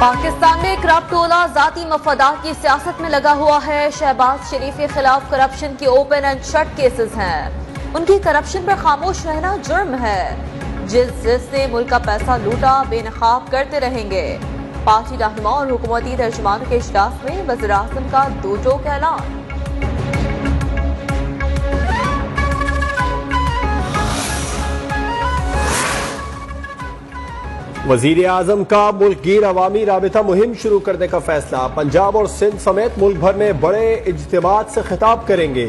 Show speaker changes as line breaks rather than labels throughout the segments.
पाकिस्तान में करप्ट टोला जाती मफादात की सियासत में लगा हुआ है। शहबाज शरीफ के खिलाफ करप्शन के ओपन एंड शट केसेस हैं। उनकी करप्शन पर खामोश रहना जुर्म है। जिसने मुल्क का पैसा लूटा बेनकाब करते रहेंगे। पार्टी रहनुमा और हुकूमती तर्जुमानों के इजलास में वज़ीर आज़म का दो टोक ऐलान।
वजीर आजम का मुल्क गिर अवामी राबिता मुहिम शुरू करने का फैसला। पंजाब और सिंध समेत मुल्क भर में बड़े इज्तिमात से खिताब करेंगे।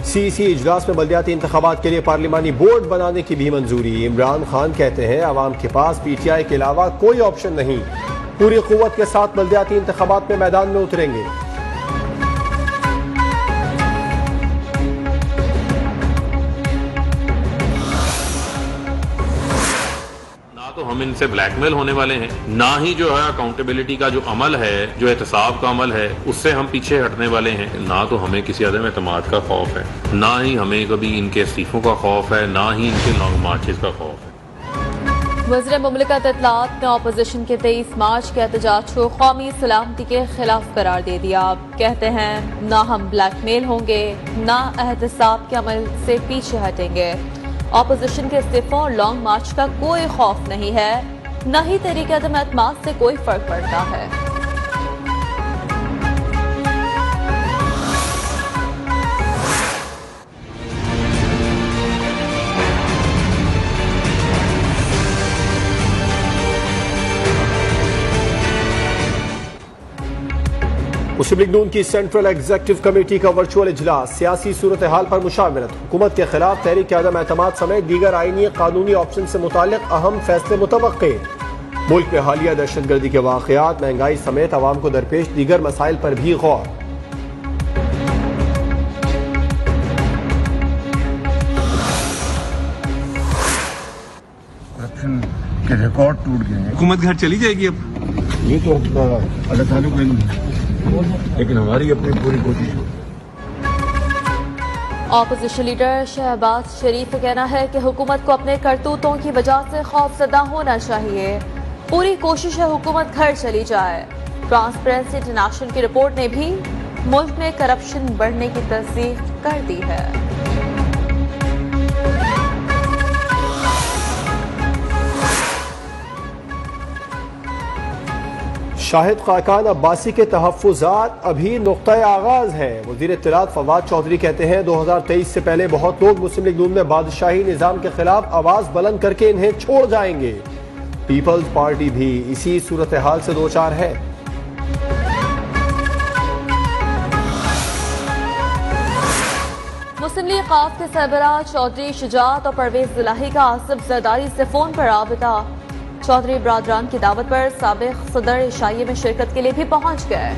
सीसी इजलास में बल्दियाती इंतखाबात के लिए पार्लिमानी बोर्ड बनाने की भी मंजूरी। इमरान खान कहते हैं अवाम के पास पीटीआई के अलावा कोई ऑप्शन नहीं। पूरी कुव्वत के साथ बल्दियाती इंतखाबात में मैदान में उतरेंगे।
तो हम इनसे ब्लैकमेल होने वाले हैं, ना ही जो है अकाउंटेबिलिटी का जो अमल है, जो एहतसाब का अमल है, उससे हम पीछे हटने वाले हैं। ना तो हमें किसी अदम एतमाद का खौफ है, ना ही हमें कभी इनके इस्तीफों का खौफ है, ना ही इनके लॉन्ग मार्चेस का खौफ है।
वज़ीर मुमलिकत इत्तलात ने अपोजिशन के 23 मार्च के एहतजाज को कौमी सलामती के खिलाफ करार दे दिया। कहते हैं ना हम ब्लैकमेल होंगे, ना एहतसाब के अमल से पीछे हटेंगे। ऑपोजिशन के इस्तीफों और लॉन्ग मार्च का कोई खौफ नहीं है, न ही तहरीक अदम एतमाद से कोई फर्क पड़ता है।
मुस्लिम लीग नून की सेंट्रल एग्जीक्यूटिव कमेटी का वर्चुअल इजलास। सियासी सूरत हाल पर मुशावरत। हुकूमत के खिलाफ तहरीक अदम एतमाद समेत दीगर आईनी कानूनी ऑप्शन से मुतालिक अहम फैसले मुतवक्के। मुल्क में हालिया दहशतगर्दी के वाकयात, महंगाई समेत अवाम को दरपेश दीगर मसाइल पर भी गौर।
के रिकॉर्ड टूट गए हैं।
हुकूमत घर चली जाएगी अब।
ये तो अल्लाह ताला को नहीं, लेकिन हमारी अपनी पूरी कोशिश है।
ऑपोजिशन लीडर शहबाज शरीफ का कहना है कि हुकूमत को अपने करतूतों की वजह से खौफजदा होना चाहिए। पूरी कोशिश है हुकूमत घर चली जाए। ट्रांसपेरेंसी इंटरनेशनल की रिपोर्ट ने भी मुल्क में करप्शन बढ़ने की तस्दीक कर दी है।
शाहिद खाकान अब्बासी के तहफ़्फ़ुज़ात अभी नुक़्ता-ए आगाज़ है। वज़ीर इत्तलात फवाद चौधरी कहते हैं 2023 से पहले बहुत लोग मुस्लिम लीग नून में बादशाही निज़ाम के खिलाफ आवाज़ बुलंद करके इन्हें छोड़ जाएंगे। पीपल्स पार्टी भी इसी सूरत हाल से दो चार है।
मुस्लिम लीग क़ाफ के सरबराह चौधरी शुजात और परवेज दुलाही का आसिफ जरदारी से फोन पर राबिता। चौधरी बरादरान की दावत पर साबिक सदर इशाइये में शिरकत के लिए भी पहुंच गए।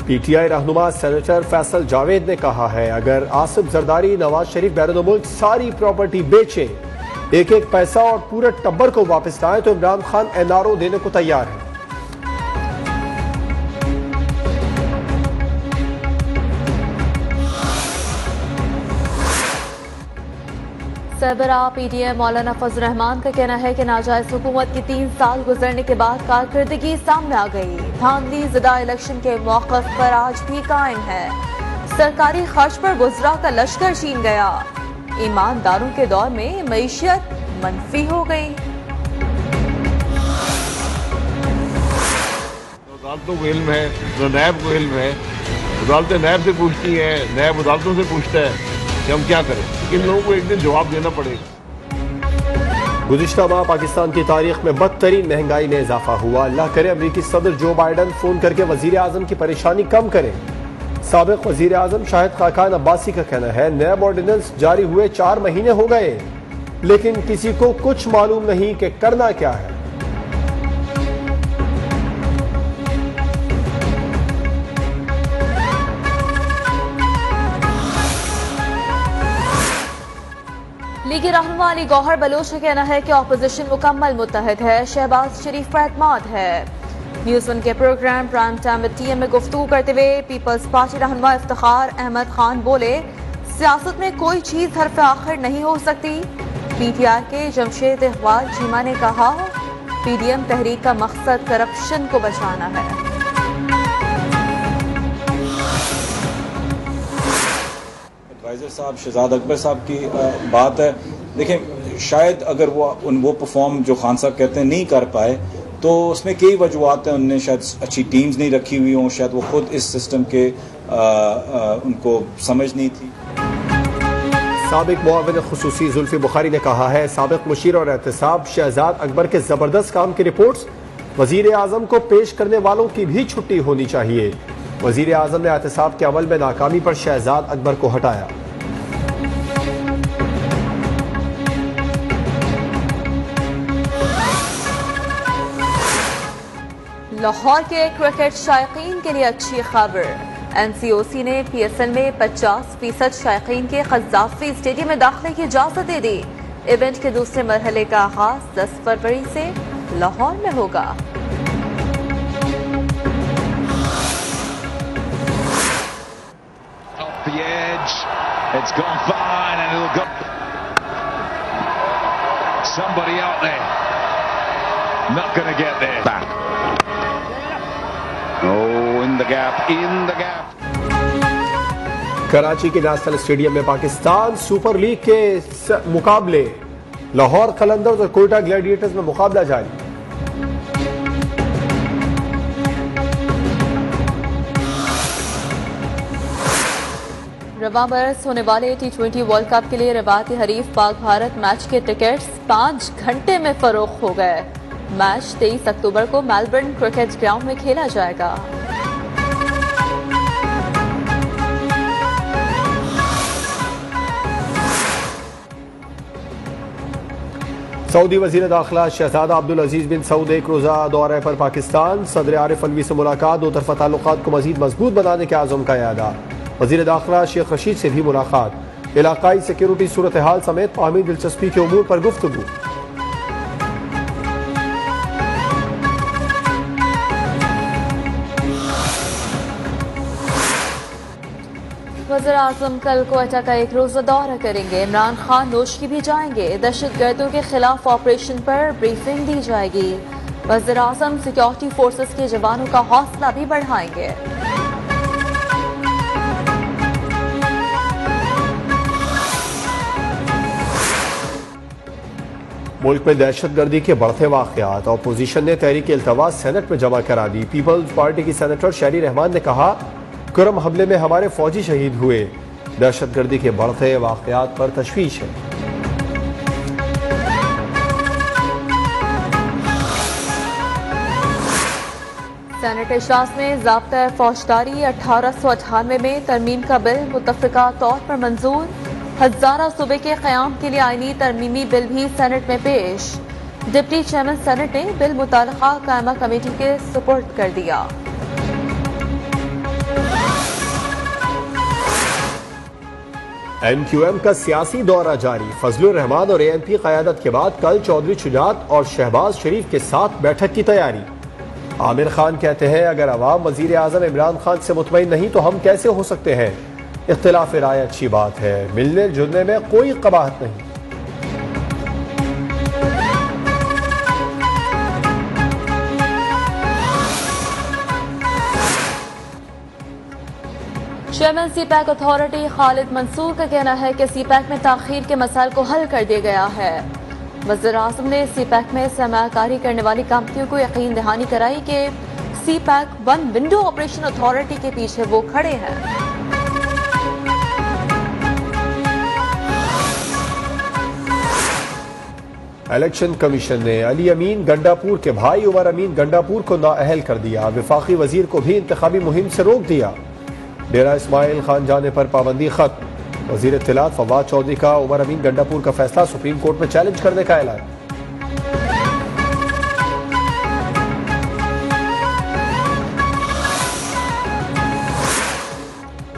पीटीआई रहनुमा सेनेटर फैसल जावेद ने कहा है अगर आसिफ जरदारी नवाज शरीफ बैरून मुल्क सारी प्रॉपर्टी बेचे, एक एक पैसा और पूरे टब्बर को वापस लाए तो इमरान खान एनआरओ देने को तैयार है।
सरबराह पीडीएम मौलाना फजल रहमान का कहना है कि नाजायज हुकूमत की 3 साल गुजरने के बाद कारकर्दगी सामने आ गई। धांधली ज़दा इलेक्शन के मौक़िफ़ पर आज भी कायम है। सरकारी खर्च पर वज़रा का लश्कर छीन गया। ईमानदारों के दौर में मईशत मनफी हो गई।
अदालतों को इल्म है, तो नैब को इल्म है। अदालतें नैब से पूछती है, नैब अदालतों से पूछता है कि हम क्या करें। इन लोगों को एक दिन जवाब देना पड़ेगा।
गुज़िश्ता माह पाकिस्तान की तारीख में बदतरीन महंगाई में इजाफा हुआ। अल्लाह करे अमरीकी सदर जो बाइडन फोन करके वजीर आजम की परेशानी कम करें। साबिक वजीर आजम शाहिद खाकान अब्बासी का कहना है नैब ऑर्डिनेंस जारी हुए 4 महीने हो गए, लेकिन किसी को कुछ मालूम नहीं कि करना क्या है।
लीगी रहनुमा अली गौहर बलोच का कहना है कि ऑपोजिशन मुकम्मल मुत्तहद है। शहबाज शरीफ पर एतमाद है। न्यूज़ 1 के प्रोग्राम प्राइम टाइम में टीएम में गुफ्तगू करते हुए पीपल्स पार्टी रहनुमा इफ्तिखार अहमद खान बोले सियासत में कोई चीज हरफ आखिर नहीं हो सकती। पीटीआई के जमशेद इकबाल चीमा ने कहा, पीडीएम तहरीक का मकसद करप्शन को बचाना है।
एडवाइजर साहब शहजाद अकबर साहब की बात है। देखें, शायद अगर वो परफॉर्म जो खान साहब कहते हैं नहीं कर पाए तो उसमें कई वजूहत हैं। उनने शायद अच्छी टीम्स नहीं रखी हुई हों, शायद वो खुद इस सिस्टम के उनको समझ नहीं थी।
साबिक मुआविन खुसूसी जुल्फी बुखारी ने कहा है, साबिक मुशीर और एहतसाब शहजाद अकबर के जबरदस्त काम की रिपोर्ट्स वजीर आजम को पेश करने वालों की भी छुट्टी होनी चाहिए। वजीर आजम ने एहतसाब के अमल में नाकामी पर शहजाद अकबर को हटाया।
लाहौर के क्रिकेट शायकीन के लिए अच्छी खबर। एनसीओसी ने पीएसएल में 50% शायकीन के क़ज़्ज़ाफ़ी स्टेडियम में दाखिले की इजाजत दे दी। इवेंट के दूसरे मरहले का आगाज 10 फरवरी से लाहौर में होगा।
कराची के नेशनल स्टेडियम में पाकिस्तान सुपर लीग के मुकाबले लाहौर कलंदर्स और कोयटा ग्लैडिएटर्स में मुकाबला जारी।
रवां बरस होने वाले T20 वर्ल्ड कप के लिए रवायती हरीफ पाक भारत मैच के टिकट्स 5 घंटे में फरोख्त हो गए। मैच 23 अक्टूबर को मेलबर्न क्रिकेट ग्राउंड में खेला जाएगा।
सऊदी वजीर दाखिला शहजादा अब्दुल अजीज बिन सऊद एक रोजा दौरे पर पाकिस्तान। सदर आरिफ अलवी से मुलाकात, दो तरफा ताल्लुकात को मजीद मजबूत बनाने के आज़म का इरादा। वजीर दाखिला शेख रशीद से भी मुलाकात, इलाकाई सिक्योरिटी सूरत हाल समेत कौमी दिलचस्पी के उमूर पर गुफ्तगू।
वज़ीर आज़म कल क्वेटा का एक रोजा दौरा करेंगे। इमरान खान नोशकी भी जाएंगे। दहशतगर्दों के खिलाफ ऑपरेशन पर ब्रीफिंग दी जाएगी। वज़ीर आज़म सिक्योरिटी फोर्सेस के जवानों का हौसला भी बढ़ाएंगे।
मुल्क में दहशतगर्दी के बढ़ते वाक़यात, अपोजिशन ने तहरीक इल्तवा सेनेट में जमा करा दी। पीपल्स पार्टी की सेनेटर शहरी रहमान ने कहा, करम हमले में हमारे फौजी शहीद हुए। दहशतगर्दी के बढ़ते वाक़यात पर तशवीश है।
सेनेट इजलास में ज़ाब्ता फौजदारी 1898 में तरमीम का बिल मुतफ़िका तौर पर मंजूर। हज़ारा सूबे के क़याम के लिए आईनी तरमीमी बिल भी सेनेट में पेश। डिप्टी चेयरमैन सेनेट ने बिल मुताल्लिक़ा कायमा कमेटी के सुपुर्द कर दिया।
MQM का सियासी दौरा जारी। फजलुर रहमान और ANP क़यादत के बाद कल चौधरी शुजात और शहबाज शरीफ के साथ बैठक की तैयारी। आमिर खान कहते हैं, अगर अवाम वजीर आज़म इमरान खान से मुतमईन नहीं तो हम कैसे हो सकते हैं। इख्तिलाफ राय अच्छी बात है, मिलने जुलने में कोई कबाहत नहीं।
Chairman CPEC authority Khalid Mansoor का कहना है कि सीपैक में ताखीर के मसाइल को हल कर दिया गया है। वज़ीर आज़म ने सीपैक में सरमायाकारी करने वाली कंपनियों को यकीन दहानी कराई कि CPEC one window operation authority के पीछे वो खड़े हैं।
इलेक्शन कमीशन ने अली अमीन गंडापुर के भाई उमर अमीन गंडापुर को नाअहल कर दिया। वफाकी वजीर को भी इंतखाबी मुहिम से रोक दिया। डेरा इस्माइल खान जाने पर पाबंदी खत्म। वजीर इत्तलात फवाद चौधरी का उमर अमीन गंडापुर का फैसला सुप्रीम कोर्ट में चैलेंज करने का ऐलान।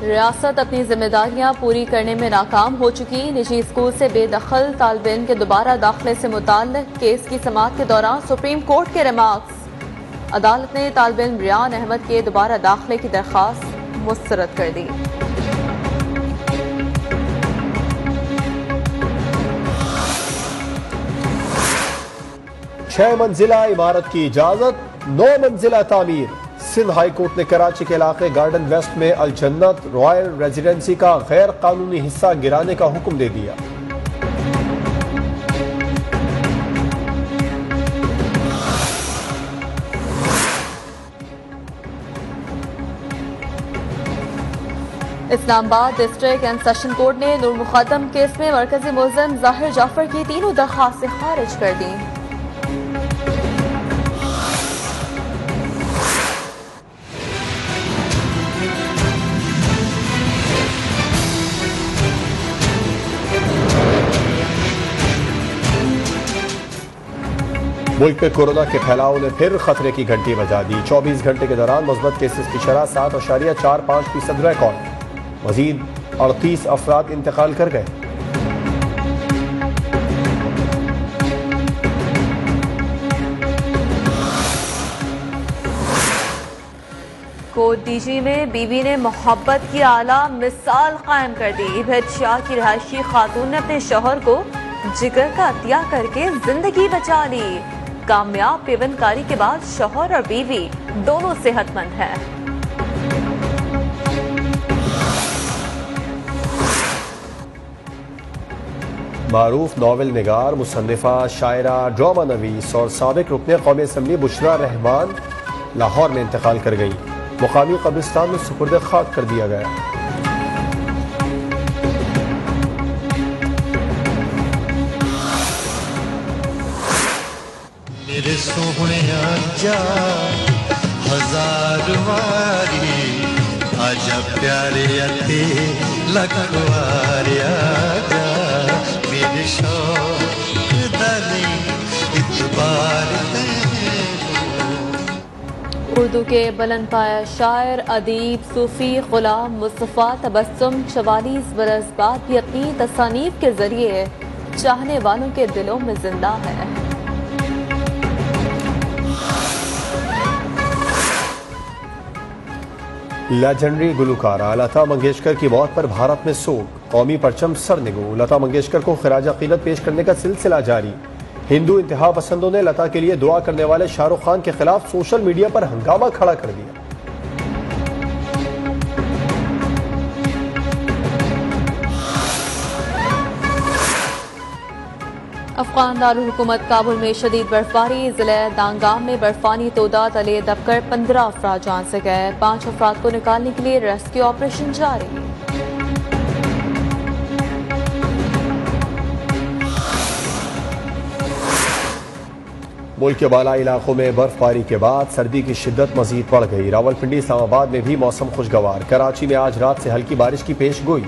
रियासत अपनी जिम्मेदारियां पूरी करने में नाकाम हो चुकी। निजी स्कूल से बेदखल तालिब इल्म के दोबारा दाखिले से मुताल्लिक केस की समाअत के दौरान सुप्रीम कोर्ट के रिमार्क्स। अदालत ने तालिब इल्म रियान अहमद के दोबारा दाखिले की दरख्वास्त मुस्तरद कर दी।
6 मंजिला इमारत की इजाजत, 9 मंजिला तामीर। सिंध हाई कोर्ट ने कराची के इलाके गार्डन वेस्ट में अल जन्नत रॉयल रेजिडेंसी का गैर कानूनी हिस्सा गिराने का हुक्म दे दिया।
Islamabad district and session court ने नूर मुकद्दम केस में मरकजी मुलजिम जाहिर जाफर की तीनों दरखास्तें खारिज कर दी।
मुल्क में कोरोना के फैलाव ने फिर खतरे की घंटी बजा दी। 24 घंटे के दौरान मुस्बत केसेस की शरह 7.45% रिकॉर्ड। मजीद 38 अफराद इंतकाल कर गए।
कोट डीजी में बीवी ने मोहब्बत की आला मिसाल कायम कर दी। भेदशाह की रिहायशी खातून ने अपने शौहर को जिगर का अतिया करके जिंदगी बचा ली। कामयाब पेवनकारी के बाद शौहर और बीवी दोनों सेहतमंद हैं।
मारूफ नावल निगार, मुसन्निफा, शायरा, ड्रामा नवीस और साबिक रुकने कौमी असम्बली बुशरा रहमान लाहौर में इंतकाल कर गई। मुकामी कब्रिस्तान में सुपुर्द खाक कर दिया गया।
मेरे सोहने आजा हजार वारी, आजा प्यारे अते लखवारी, आजा मेरे शौक दली इतबार।
उर्दू के बुलंद पाया शायर, अदीब, सूफी, गुलाम मुस्तफ़ा तबस्सुम 44 बरस बाद भी अपनी तसानीफ के जरिए चाहने वालों के दिलों में जिंदा है।
लेजेंडरी गुलकारा लता मंगेशकर की मौत पर भारत में सोग, कौमी परचम सरनिगो। लता मंगेशकर को खिराज अकीदत पेश करने का सिलसिला जारी। हिंदू इंतहा पसंदों ने लता के लिए दुआ करने वाले शाहरुख खान के खिलाफ सोशल मीडिया पर हंगामा खड़ा कर दिया।
अफगान दारुल-हुकूमत काबुल में शदीद बर्फबारी। जिले दांगाम में बर्फानी तोदा तले दबकर 15 अफराद जान से गए। 5 अफराद को निकालने के लिए रेस्क्यू ऑपरेशन जारी।
मुल्क के बालाई इलाकों में बर्फबारी के बाद सर्दी की शिद्दत मजीद बढ़ गई। रावलपिंडी इस्लामाबाद में भी मौसम खुशगवार। कराची में आज रात से हल्की बारिश की पेश गोई।